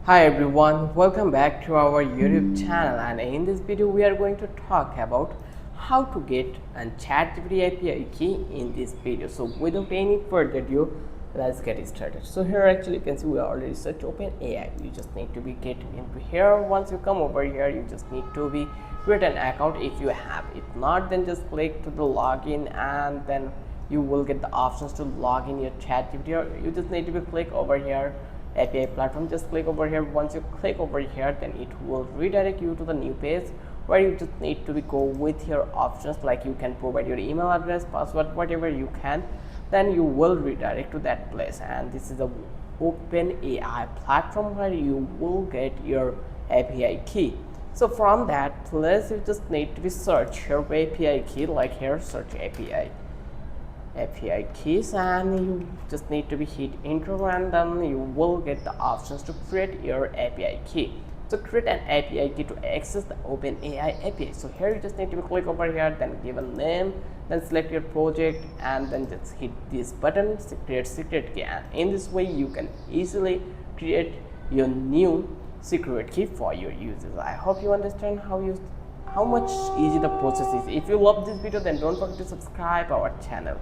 Hi everyone, welcome back to our YouTube channel, and in this video we are going to talk about how to get a ChatGPT API key in this video. So without any further ado, let's get started. So here actually you can see we already searched OpenAI. You just need to be get into here. Once you come over here, you just need to be create an account if you have. If not, then just click to the login and then you will get the options to log in your ChatGPT, or you just need to be click over here API platform. Just click over here. Once you click over here, then it will redirect you to the new page where you just need to be go with your options, like you can provide your email address, password, whatever you can, then you will redirect to that place. And this is the OpenAI platform where you will get your API key. So from that place you just need to be search your API key, like here search API keys, and you just need to be hit enter, and then you will get the options to create your API key. So create an API key to access the OpenAI API. So here you just need to click over here, then give a name, then select your project, and then just hit this button, create secret key. And in this way you can easily create your new secret key for your users. I hope you understand how much easy the process is. If you love this video, then don't forget to subscribe our channel.